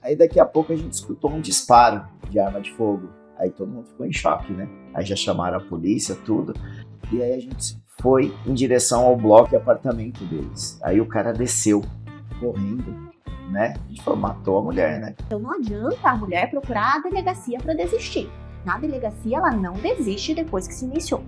Aí daqui a pouco a gente escutou um disparo de arma de fogo. Aí todo mundo ficou em choque, né? Aí já chamaram a polícia, tudo. E aí a gente foi em direção ao bloco e apartamento deles. Aí o cara desceu, correndo, né? A gente falou, matou a mulher, né? Então não adianta a mulher procurar a delegacia para desistir. Na delegacia ela não desiste depois que se iniciou.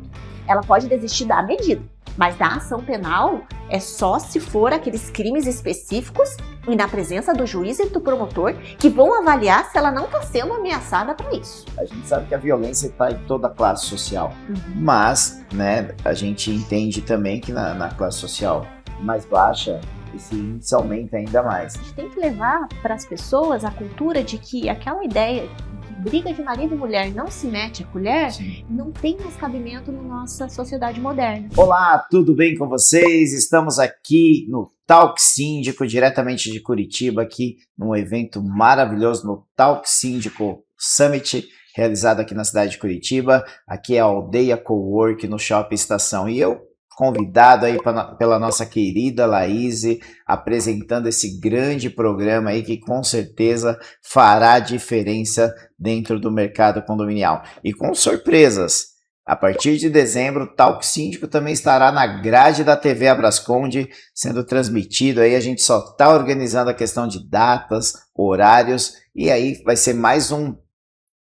Ela pode desistir da medida, mas da ação penal é só se for aqueles crimes específicos e na presença do juiz e do promotor que vão avaliar se ela não está sendo ameaçada para isso. A gente sabe que a violência está em toda a classe social, mas, né, a gente entende também que na classe social mais baixa esse índice aumenta ainda mais. A gente tem que levar para as pessoas a cultura de que aquela ideia de briga de marido e mulher não se mete a colher, sim, não tem mais cabimento na nossa sociedade moderna. Olá, tudo bem com vocês? Estamos aqui no Talk Síndico, diretamente de Curitiba, aqui num evento maravilhoso no Talk Síndico Summit, realizado aqui na cidade de Curitiba. Aqui é a Aldeia Cowork no Shopping Estação. E eu, convidado aí pela nossa querida Laís, apresentando esse grande programa aí que com certeza fará diferença dentro do mercado condominial. E com surpresas, a partir de dezembro, o Talk Síndico também estará na grade da TV Abrasconde, sendo transmitido aí, a gente só está organizando a questão de datas, horários, e aí vai ser mais um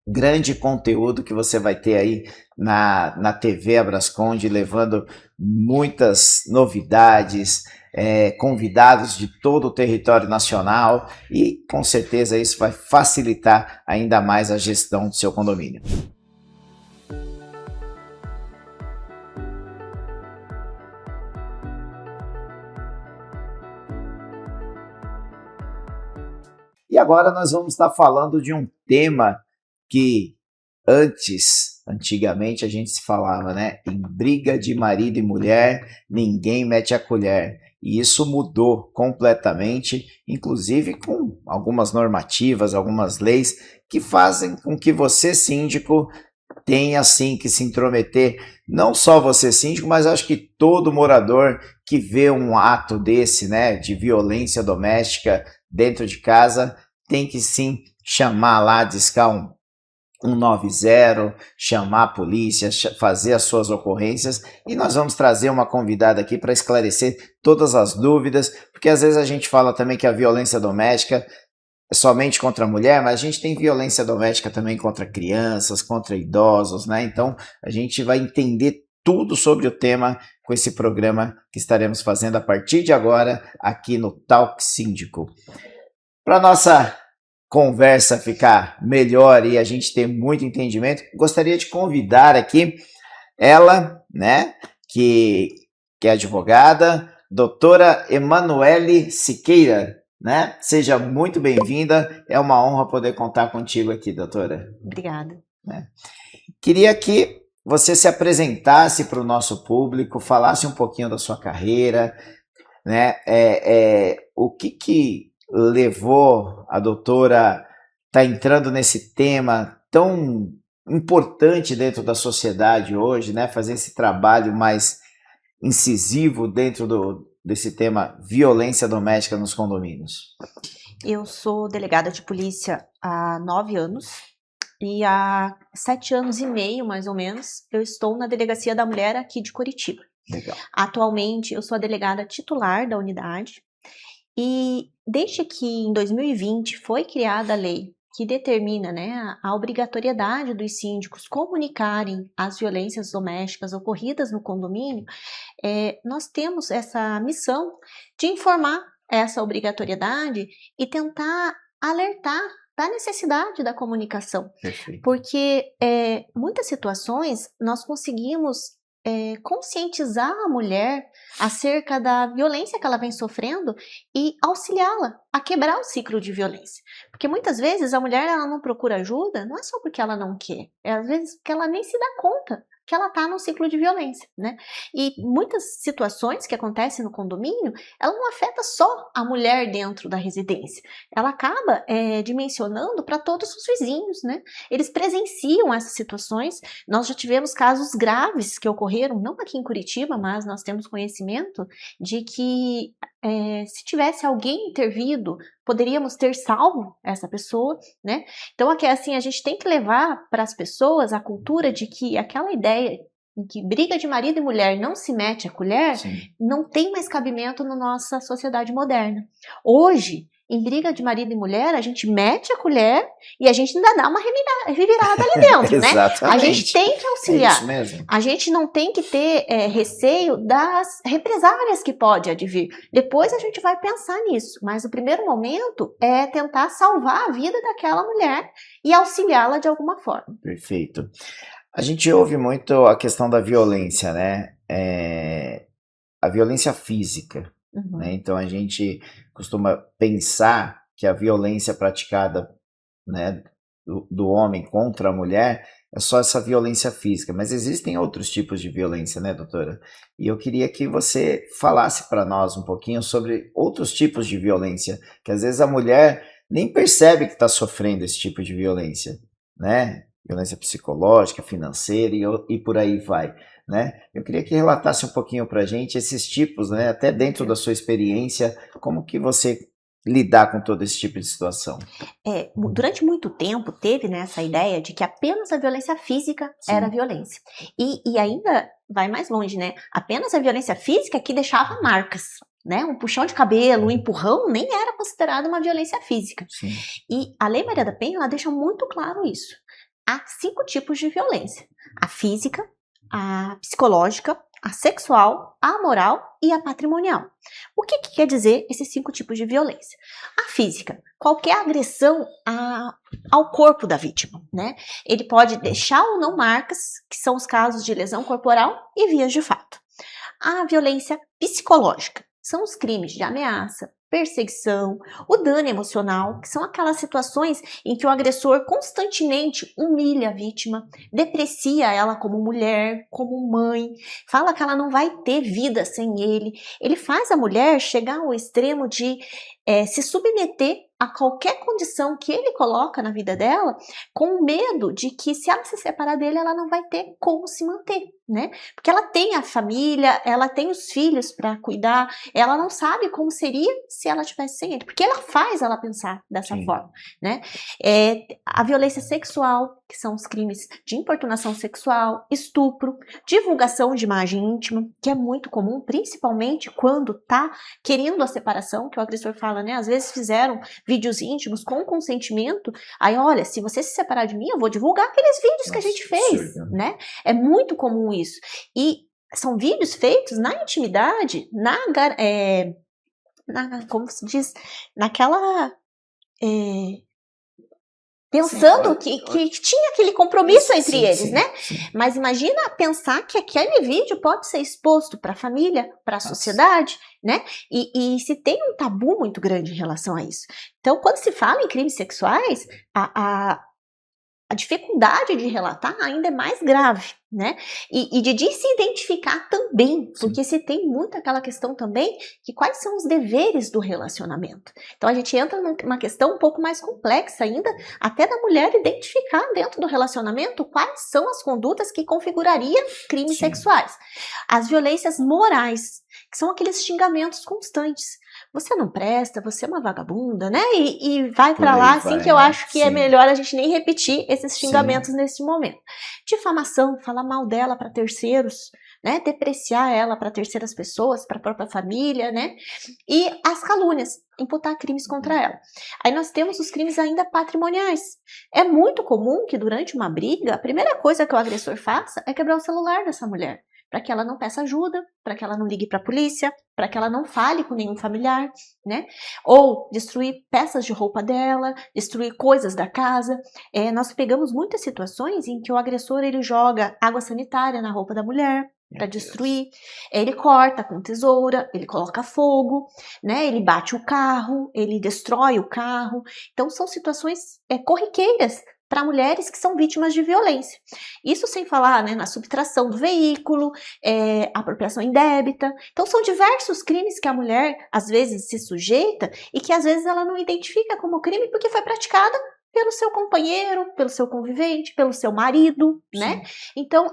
grande conteúdo que você vai ter aí na TV Abrasconde, levando muitas novidades, convidados de todo o território nacional e com certeza isso vai facilitar ainda mais a gestão do seu condomínio. E agora nós vamos estar falando de um tema que antigamente a gente se falava, né? Em briga de marido e mulher, ninguém mete a colher. E isso mudou completamente, inclusive com algumas normativas, algumas leis que fazem com que você, síndico, tenha sim que se intrometer. Não só você, síndico, mas acho que todo morador que vê um ato desse, né, de violência doméstica dentro de casa, tem que sim chamar lá, discar um 190, chamar a polícia, fazer as suas ocorrências, e nós vamos trazer uma convidada aqui para esclarecer todas as dúvidas, porque às vezes a gente fala também que a violência doméstica é somente contra a mulher, mas a gente tem violência doméstica também contra crianças, contra idosos, né? Então a gente vai entender tudo sobre o tema com esse programa que estaremos fazendo a partir de agora aqui no Talk Síndico. Para nossa conversa ficar melhor e a gente ter muito entendimento, gostaria de convidar aqui ela, né, que é advogada, doutora Emanuele Siqueira, né? Seja muito bem-vinda, é uma honra poder contar contigo aqui, doutora. Obrigada. Queria que você se apresentasse para o nosso público, falasse um pouquinho da sua carreira, né? O que levou a doutora a estar entrando nesse tema tão importante dentro da sociedade hoje, né? Fazer esse trabalho mais incisivo dentro desse tema violência doméstica nos condomínios. Eu sou delegada de polícia há 9 anos e há 7 anos e meio, mais ou menos, eu estou na Delegacia da Mulher aqui de Curitiba. Legal. Atualmente eu sou a delegada titular da unidade. E desde que em 2020 foi criada a lei que determina, né, a obrigatoriedade dos síndicos comunicarem as violências domésticas ocorridas no condomínio, nós temos essa missão de informar essa obrigatoriedade e tentar alertar da necessidade da comunicação. Perfeito. Porque muitas situações nós conseguimos conscientizar a mulher acerca da violência que ela vem sofrendo e auxiliá-la a quebrar o ciclo de violência. Porque muitas vezes a mulher ela não procura ajuda, não é só porque ela não quer, é às vezes porque ela nem se dá conta que ela está num ciclo de violência, né? E muitas situações que acontecem no condomínio, ela não afeta só a mulher dentro da residência, ela acaba dimensionando para todos os vizinhos, né? Eles presenciam essas situações. Nós já tivemos casos graves que ocorreram, não aqui em Curitiba, mas nós temos conhecimento de que se tivesse alguém intervido, poderíamos ter salvo essa pessoa, né? Então, aqui, assim, a gente tem que levar para as pessoas a cultura de que aquela ideia em que briga de marido e mulher não se mete a colher, Sim. não tem mais cabimento na nossa sociedade moderna. Hoje, em briga de marido e mulher, a gente mete a colher e a gente ainda dá uma revirada ali dentro, né? Exatamente. A gente tem que É auxiliar. isso mesmo. A gente não tem que ter receio das represálias que pode advir. Depois a gente vai pensar nisso, mas o primeiro momento é tentar salvar a vida daquela mulher e auxiliá-la de alguma forma. Perfeito. A gente ouve muito a questão da violência, né? A violência física, Uhum. né? Então a gente costuma pensar que a violência praticada, né, do homem contra a mulher é só essa violência física, mas existem outros tipos de violência, né, doutora? E eu queria que você falasse para nós um pouquinho sobre outros tipos de violência, que às vezes a mulher nem percebe que está sofrendo esse tipo de violência, né? Violência psicológica, financeira e por aí vai, né? Eu queria que relatasse um pouquinho para a gente esses tipos, né? Até dentro da sua experiência, como que você lidar com todo esse tipo de situação. Durante muito tempo teve, né, essa ideia de que apenas a violência física era violência. E ainda vai mais longe, né? Apenas a violência física que deixava marcas. Né? Um puxão de cabelo, um empurrão nem era considerado uma violência física. Sim. E a Lei Maria da Penha ela deixa muito claro isso. Há 5 tipos de violência: a física, a psicológica, a sexual, a moral e a patrimonial. O que quer dizer esses 5 tipos de violência? A física, qualquer agressão ao corpo da vítima, né? Ele pode deixar ou não marcas, que são os casos de lesão corporal e vias de fato. A violência psicológica são os crimes de ameaça, perseguição, o dano emocional, que são aquelas situações em que o agressor constantemente humilha a vítima, deprecia ela como mulher, como mãe, fala que ela não vai ter vida sem ele. Ele faz a mulher chegar ao extremo de se submeter a qualquer condição que ele coloca na vida dela, com medo de que se ela se separar dele, ela não vai ter como se manter, né? Porque ela tem a família, ela tem os filhos para cuidar, ela não sabe como seria se ela tivesse sem ele, porque ela faz ela pensar dessa forma, né? A violência sexual, que são os crimes de importunação sexual, estupro, divulgação de imagem íntima, que é muito comum, principalmente quando tá querendo a separação, que o agressor fala, né? Às vezes fizeram vídeos íntimos com consentimento, aí olha, se você se separar de mim, eu vou divulgar aqueles vídeos que a gente fez, né? É muito comum isso. E são vídeos feitos na intimidade, como se diz, naquela... pensando que tinha aquele compromisso entre eles, né? Mas imagina pensar que aquele vídeo pode ser exposto para a família, para a sociedade, né? E se tem um tabu muito grande em relação a isso. Então, quando se fala em crimes sexuais, a dificuldade de relatar ainda é mais grave, né? E de se identificar também, porque se tem muito aquela questão também que quais são os deveres do relacionamento. Então a gente entra numa questão um pouco mais complexa ainda, até da mulher identificar dentro do relacionamento quais são as condutas que configurariam crimes sexuais. As violências morais, que são aqueles xingamentos constantes. Você não presta, você é uma vagabunda, né? E vai pra lá, assim, que eu acho que é melhor a gente nem repetir esses xingamentos nesse momento. Difamação, falar mal dela para terceiros, né? Depreciar ela para terceiras pessoas, para a própria família, né? E as calúnias, imputar crimes contra ela. Aí nós temos os crimes ainda patrimoniais. É muito comum que durante uma briga, a primeira coisa que o agressor faça é quebrar o celular dessa mulher, para que ela não peça ajuda, para que ela não ligue para a polícia, para que ela não fale com nenhum familiar, né? Ou destruir peças de roupa dela, destruir coisas da casa. Nós pegamos muitas situações em que o agressor ele joga água sanitária na roupa da mulher para destruir, ele corta com tesoura, ele coloca fogo, né? Ele bate o carro, ele destrói o carro. Então são situações corriqueiras para mulheres que são vítimas de violência. Isso sem falar, né, na subtração do veículo, apropriação indébita. Então são diversos crimes que a mulher às vezes se sujeita e que às vezes ela não identifica como crime porque foi praticada pelo seu companheiro, pelo seu convivente, pelo seu marido, né? Sim. Então,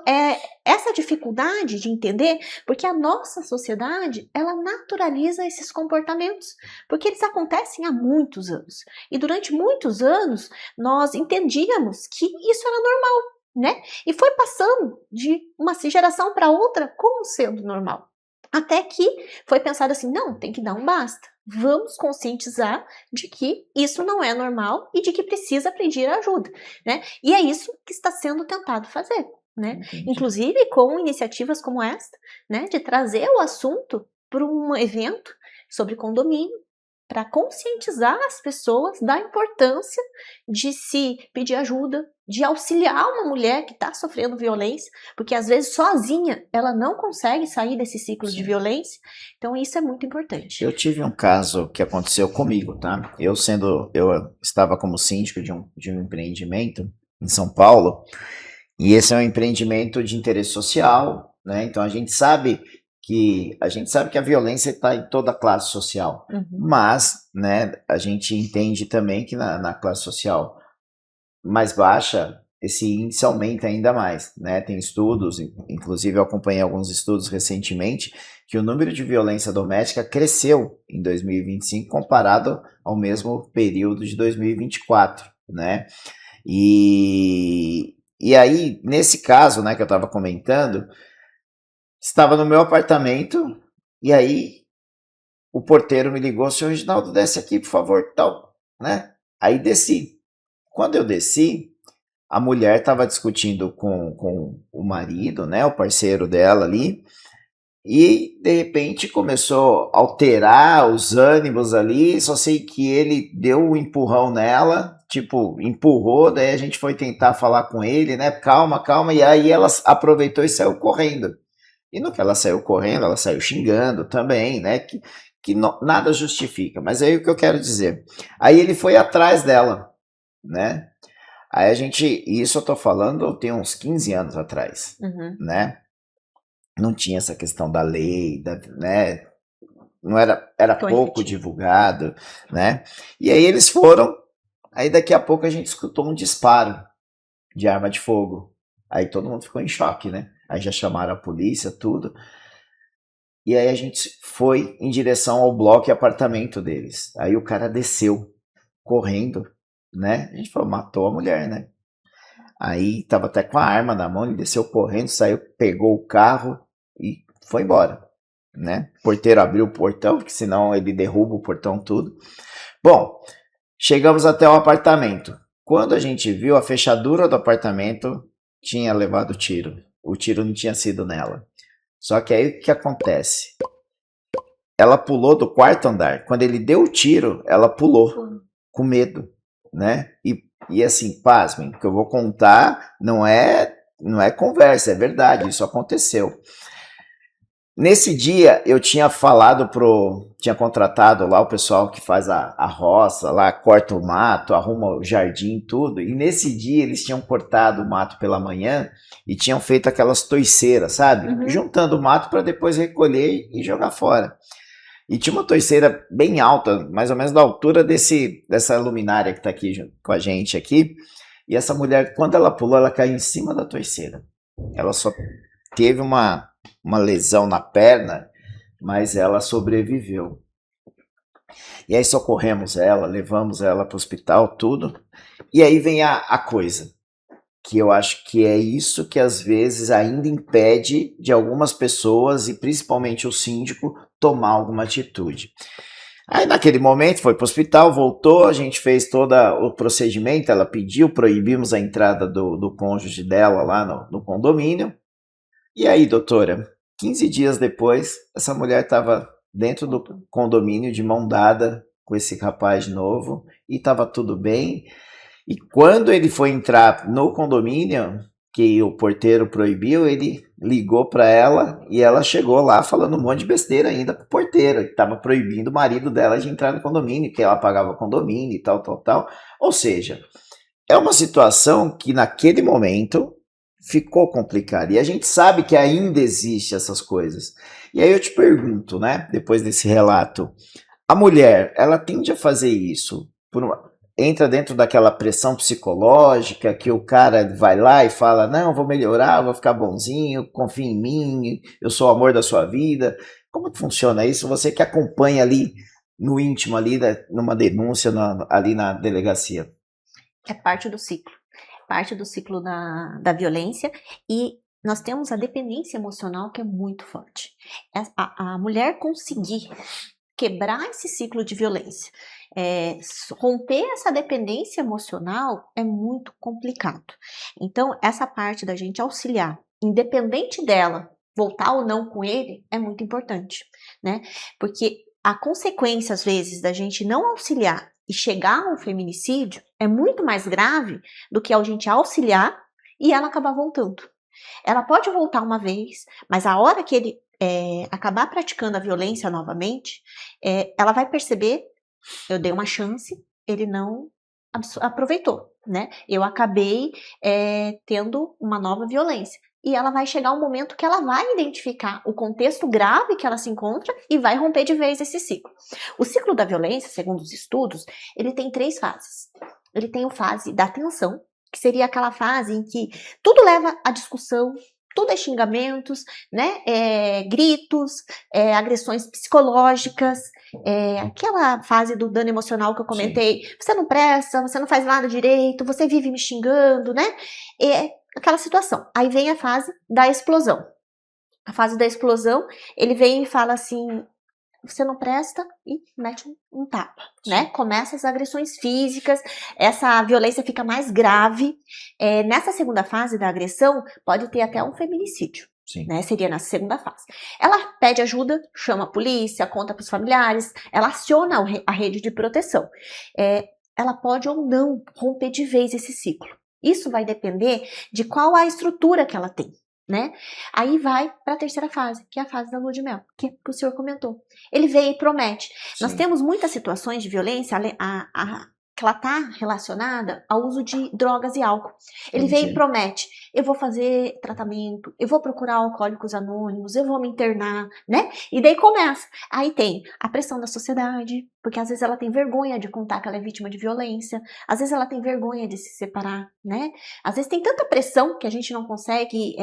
essa dificuldade de entender, porque a nossa sociedade, ela naturaliza esses comportamentos, porque eles acontecem há muitos anos. E durante muitos anos, nós entendíamos que isso era normal, né? E foi passando de uma geração para outra como sendo normal. Até que foi pensado assim, não, tem que dar um basta. Vamos conscientizar de que isso não é normal e de que precisa pedir ajuda, né? E é isso que está sendo tentado fazer, né? Entendi. Inclusive com iniciativas como esta, né? De trazer o assunto para um evento sobre condomínio, para conscientizar as pessoas da importância de se pedir ajuda, de auxiliar uma mulher que está sofrendo violência, porque às vezes sozinha ela não consegue sair desse ciclo de violência, então isso é muito importante. Eu tive um caso que aconteceu comigo, tá? Eu estava como síndico de um empreendimento em São Paulo, e esse é um empreendimento de interesse social, né? Então a gente sabe que a violência está em toda a classe social, mas, né, a gente entende também que na classe social mais baixa esse índice aumenta ainda mais, né? Tem estudos, inclusive eu acompanhei alguns estudos recentemente, que o número de violência doméstica cresceu em 2025 comparado ao mesmo período de 2024, né? E aí, nesse caso, né, que eu estava comentando, estava no meu apartamento e aí o porteiro me ligou, senhor Reginaldo, desce aqui, por favor, tal, né? Aí desci. Quando eu desci, a mulher estava discutindo com o marido, né, o parceiro dela ali, e de repente começou a alterar os ânimos ali, só sei que ele deu um empurrão nela, tipo, empurrou, daí a gente foi tentar falar com ele, né, calma, calma, e aí ela aproveitou e saiu correndo. E no que ela saiu correndo, ela saiu xingando também, né, que nada justifica, mas aí o que eu quero dizer, aí ele foi atrás dela, né, aí isso eu tô falando, tem uns 15 anos atrás, né? Não tinha essa questão da lei, né? Não era pouco divulgado, né? E aí eles foram, aí daqui a pouco a gente escutou um disparo de arma de fogo. Aí todo mundo ficou em choque, né? Aí já chamaram a polícia, tudo. E aí a gente foi em direção ao bloco e apartamento deles. Aí o cara desceu, correndo, né? A gente falou, matou a mulher, né? Aí tava até com a arma na mão, ele desceu correndo, saiu, pegou o carro e foi embora, né? O porteiro abriu o portão, porque senão ele derruba o portão tudo. Bom, chegamos até o apartamento. Quando a gente viu, a fechadura do apartamento tinha levado tiro. O tiro não tinha sido nela. Só que aí o que acontece? Ela pulou do quarto andar. Quando ele deu o tiro, ela pulou, com medo, né? E assim, pasmem, o que eu vou contar não é conversa, é verdade, isso aconteceu. Nesse dia eu tinha tinha contratado lá o pessoal que faz a roça, lá corta o mato, arruma o jardim, tudo, e nesse dia eles tinham cortado o mato pela manhã e tinham feito aquelas toiceiras, sabe? Juntando o mato para depois recolher e jogar fora. E tinha uma toiceira bem alta, mais ou menos da altura dessa luminária que está aqui com a gente aqui. E essa mulher, quando ela pulou, ela caiu em cima da toiceira. Ela só teve uma lesão na perna, mas ela sobreviveu. E aí socorremos ela, levamos ela para o hospital, tudo. E aí vem a coisa, que eu acho que é isso que às vezes ainda impede de algumas pessoas, e principalmente o síndico, tomar alguma atitude. Aí naquele momento foi para o hospital, voltou, a gente fez todo o procedimento, ela pediu, proibimos a entrada do cônjuge dela lá no condomínio. E aí, doutora, 15 dias depois, essa mulher estava dentro do condomínio de mão dada com esse rapaz novo e estava tudo bem. E quando ele foi entrar no condomínio, que o porteiro proibiu, ele ligou para ela e ela chegou lá falando um monte de besteira ainda pro porteiro, que estava proibindo o marido dela de entrar no condomínio, que ela pagava condomínio e tal, tal, tal. Ou seja, é uma situação que naquele momento ficou complicada. E a gente sabe que ainda existe essas coisas. E aí eu te pergunto, né, depois desse relato, a mulher, ela tende a fazer isso entra dentro daquela pressão psicológica que o cara vai lá e fala, não, vou melhorar, vou ficar bonzinho, confia em mim, eu sou o amor da sua vida. Como que funciona isso? Você que acompanha ali no íntimo, ali numa denúncia, ali na delegacia. É parte do ciclo da violência, e nós temos a dependência emocional, que é muito forte. A mulher conseguir quebrar esse ciclo de violência, romper essa dependência emocional é muito complicado. Então, essa parte da gente auxiliar, independente dela voltar ou não com ele, é muito importante, né? Porque a consequência, às vezes, da gente não auxiliar e chegar a um feminicídio é muito mais grave do que a gente auxiliar e ela acabar voltando. Ela pode voltar uma vez, mas a hora que ele acabar praticando a violência novamente, ela vai perceber, eu dei uma chance, ele não aproveitou, né? Eu acabei tendo uma nova violência. E ela vai chegar um momento que ela vai identificar o contexto grave que ela se encontra e vai romper de vez esse ciclo. O ciclo da violência, segundo os estudos, ele tem 3 fases. Ele tem a fase da tensão, que seria aquela fase em que tudo leva à discussão, tudo é xingamentos, né? Gritos, agressões psicológicas, aquela fase do dano emocional que eu comentei. Sim. Você não presta, você não faz nada direito, você vive me xingando, né? Aquela situação. Aí vem a fase da explosão. A fase da explosão, ele vem e fala assim, você não presta, e mete um tapa, né? Começa as agressões físicas, essa violência fica mais grave. Nessa segunda fase da agressão, pode ter até um feminicídio. Sim. Né? Seria na segunda fase. Ela pede ajuda, chama a polícia, conta para os familiares, ela aciona a rede de proteção. Ela pode ou não romper de vez esse ciclo. Isso vai depender de qual a estrutura que ela tem, né? Aí vai para a terceira fase, que é a fase da lua de mel, que o senhor comentou. Ele vem e promete. Sim. Nós temos muitas situações de violência que ela está relacionada ao uso de drogas e álcool. Ele vem e promete, eu vou fazer tratamento, eu vou procurar alcoólicos anônimos, eu vou me internar, né? E daí começa. Aí tem a pressão da sociedade, porque às vezes ela tem vergonha de contar que ela é vítima de violência, às vezes ela tem vergonha de se separar, né? Às vezes tem tanta pressão que a gente não consegue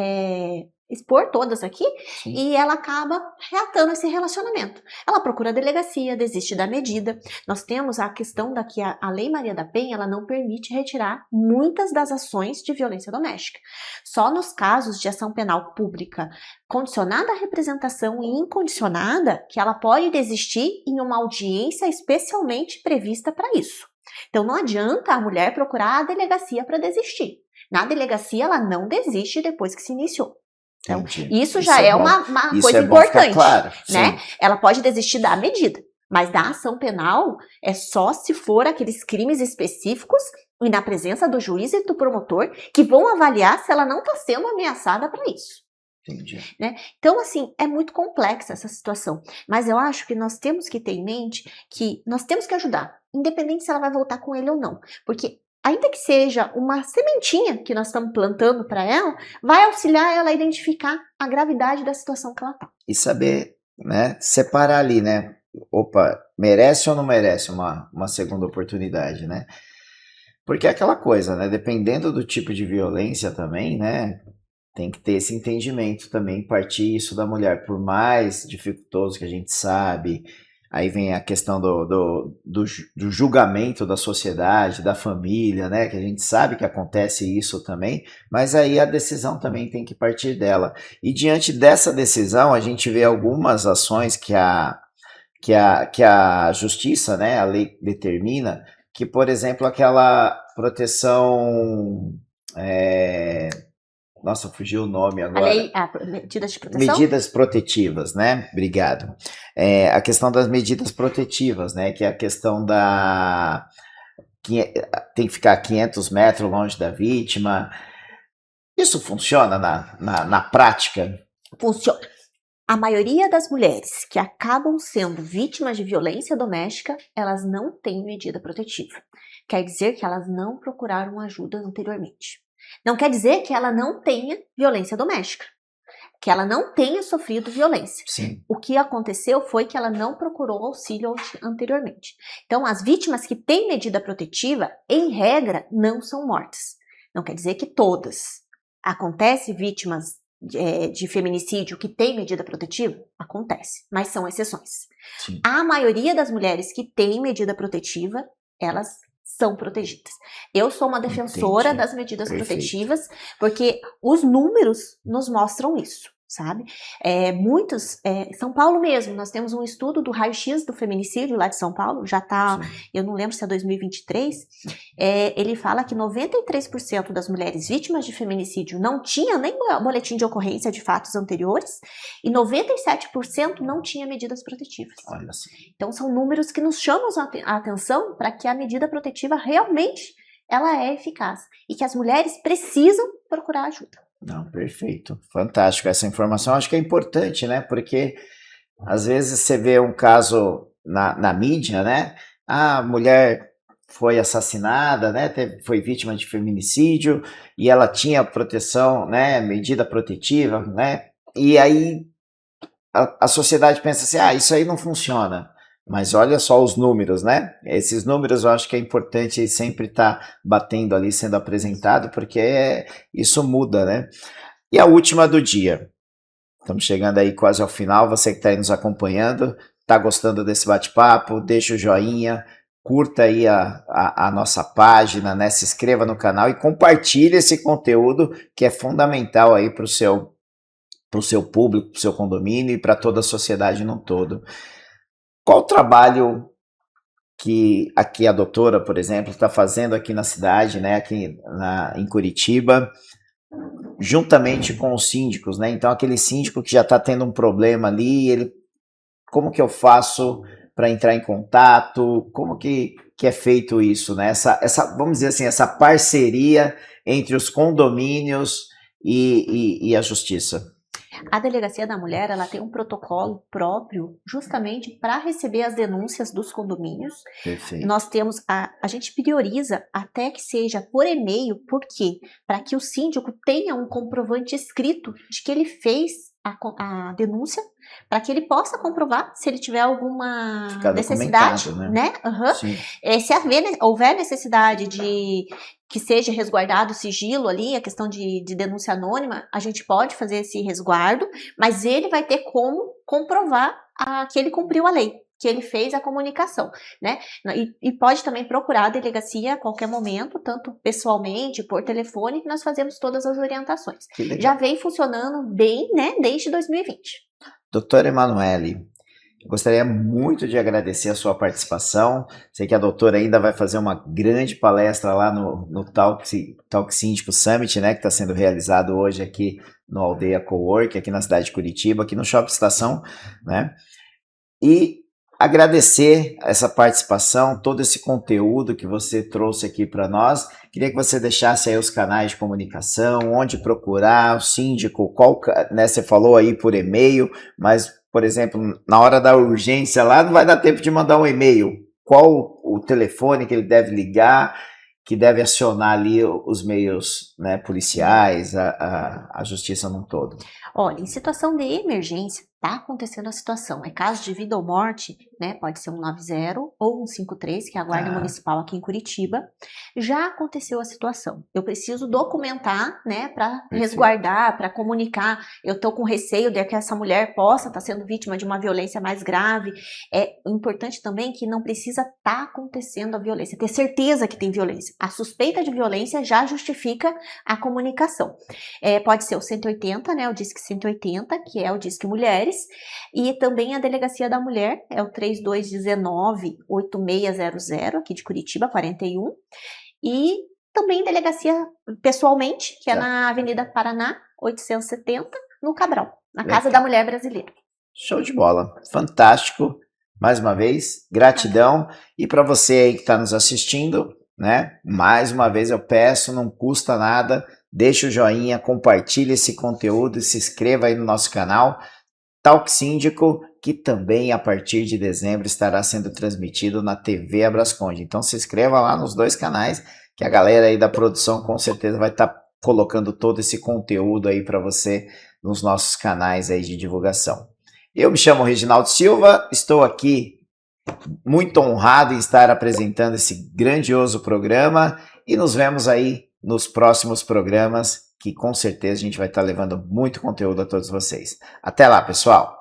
expor todas aqui. Sim. E ela acaba reatando esse relacionamento. Ela procura a delegacia, desiste da medida. Nós temos a questão da que a Lei Maria da Penha, ela não permite retirar muitas das ações de violência doméstica. Só nos casos de ação penal pública condicionada à representação e incondicionada que ela pode desistir em uma audiência especialmente prevista para isso. Então não adianta a mulher procurar a delegacia para desistir. Na delegacia ela não desiste depois que se iniciou. Então, isso já é uma coisa importante, claro, né? Sim. Ela pode desistir da medida, mas da ação penal é só se for aqueles crimes específicos e na presença do juiz e do promotor que vão avaliar se ela não está sendo ameaçada para isso. Entendi. Né? Então, assim, é muito complexa essa situação, mas eu acho que nós temos que ter em mente que nós temos que ajudar, independente se ela vai voltar com ele ou não, porque ainda que seja uma sementinha que nós estamos plantando para ela, vai auxiliar ela a identificar a gravidade da situação que ela está. E saber, né, separar ali, né? Opa, merece ou não merece uma segunda oportunidade, né? Porque é aquela coisa, né? Dependendo do tipo de violência também, né? Tem que ter esse entendimento também, partir isso da mulher, por mais dificultoso que a gente sabe. Aí vem a questão do julgamento da sociedade, da família, né? Que a gente sabe que acontece isso também, mas aí a decisão também tem que partir dela. E diante dessa decisão, a gente vê algumas ações que a justiça, né? A lei determina, que, por exemplo, aquela proteção... Nossa, fugiu o nome agora. Medidas de proteção? Medidas protetivas, né? Obrigado. A questão das medidas protetivas, né? Que é a questão tem que ficar 500 metros longe da vítima. Isso funciona na prática? Funciona. A maioria das mulheres que acabam sendo vítimas de violência doméstica, elas não têm medida protetiva. Quer dizer que elas não procuraram ajuda anteriormente. Não quer dizer que ela não tenha violência doméstica. que ela não tenha sofrido violência. Sim. O que aconteceu foi que ela não procurou auxílio anteriormente. Então, as vítimas que têm medida protetiva, em regra, não são mortas. Não quer dizer que todas. Acontece vítimas de feminicídio que têm medida protetiva? Acontece, mas são exceções. Sim. A maioria das mulheres que têm medida protetiva, elas são protegidas. Eu sou uma defensora das medidas protetivas, porque os números nos mostram isso, sabe? São Paulo mesmo, nós temos um estudo do raio-x do feminicídio lá de São Paulo, já tá, eu não lembro se é 2023, ele fala que 93% das mulheres vítimas de feminicídio não tinham nem boletim de ocorrência de fatos anteriores e 97% não tinha medidas protetivas. Olha assim. Então são números que nos chamam a atenção para que a medida protetiva realmente ela é eficaz e que as mulheres precisam procurar ajuda. Não, perfeito. Fantástico essa informação. Acho que é importante, né? Porque às vezes você vê um caso na mídia, né? A mulher foi assassinada, né? Foi vítima de feminicídio e ela tinha proteção, né? Medida protetiva, né? E aí a sociedade pensa assim, isso aí não funciona. Mas olha só os números, né? Esses números eu acho que é importante sempre estar batendo ali, sendo apresentado, porque isso muda, né? E a última do dia. Estamos chegando aí quase ao final. Você que está aí nos acompanhando, está gostando desse bate-papo, deixa o joinha, curta aí a nossa página, né? Se inscreva no canal e compartilhe esse conteúdo que é fundamental aí para o seu público, para o seu condomínio e para toda a sociedade no todo. Qual o trabalho que aqui a doutora, por exemplo, está fazendo aqui na cidade, né, aqui em Curitiba, juntamente com os síndicos, né? Então, aquele síndico que já está tendo um problema ali, como que eu faço para entrar em contato? Como que é feito isso, né? Vamos dizer assim, essa parceria entre os condomínios e a justiça. A Delegacia da Mulher, ela tem um protocolo próprio justamente para receber as denúncias dos condomínios. Perfeito. Nós temos, a gente prioriza até que seja por e-mail, por quê? Para que o síndico tenha um comprovante escrito de que ele fez a denúncia, para que ele possa comprovar se ele tiver alguma necessidade, né? Se houver necessidade de que seja resguardado o sigilo ali, a questão de denúncia anônima, a gente pode fazer esse resguardo, mas ele vai ter como comprovar que ele cumpriu a lei, que ele fez a comunicação, né? E pode também procurar a delegacia a qualquer momento, tanto pessoalmente, por telefone, que nós fazemos todas as orientações. Já vem funcionando bem, né, desde 2020. Doutora Emanuele, gostaria muito de agradecer a sua participação. Sei que a doutora ainda vai fazer uma grande palestra lá no Talk Síndico Summit, né, que está sendo realizado hoje aqui no Aldeia Cowork, aqui na cidade de Curitiba, aqui no Shopping Estação, né? E agradecer essa participação, todo esse conteúdo que você trouxe aqui para nós. Queria que você deixasse aí os canais de comunicação, onde procurar, o síndico, né, você falou aí por e-mail, mas, por exemplo, na hora da urgência lá, não vai dar tempo de mandar um e-mail. Qual o telefone que ele deve ligar, que deve acionar ali os meios, né, policiais, a justiça num todo? Olha, em situação de emergência, está acontecendo a situação, é caso de vida ou morte, né, pode ser 190 ou 153, que é a Guarda Municipal aqui em Curitiba, já aconteceu a situação. Eu preciso documentar, né, para resguardar, para comunicar, eu estou com receio de que essa mulher possa estar sendo vítima de uma violência mais grave. É importante também que não precisa estar acontecendo a violência, ter certeza que tem violência. A suspeita de violência já justifica a comunicação. Pode ser o 180, né, o Disque 180, que é o Disque Mulheres, e também a Delegacia da Mulher, é o 3219-8600, aqui de Curitiba, 41, e também delegacia pessoalmente, que é na Avenida Paraná, 870, no Cabral, na Casa da Mulher Brasileira. Show de bola, fantástico, mais uma vez, gratidão, e para você aí que está nos assistindo, né, mais uma vez eu peço, não custa nada, deixa o joinha, compartilhe esse conteúdo e se inscreva aí no nosso canal, Talk Síndico, que também a partir de dezembro estará sendo transmitido na TV Abrasconde. Então se inscreva lá nos dois canais, que a galera aí da produção com certeza vai estar colocando todo esse conteúdo aí para você nos nossos canais aí de divulgação. Eu me chamo Reginaldo Silva, estou aqui muito honrado em estar apresentando esse grandioso programa e nos vemos aí nos próximos programas, que com certeza a gente vai estar levando muito conteúdo a todos vocês. Até lá, pessoal!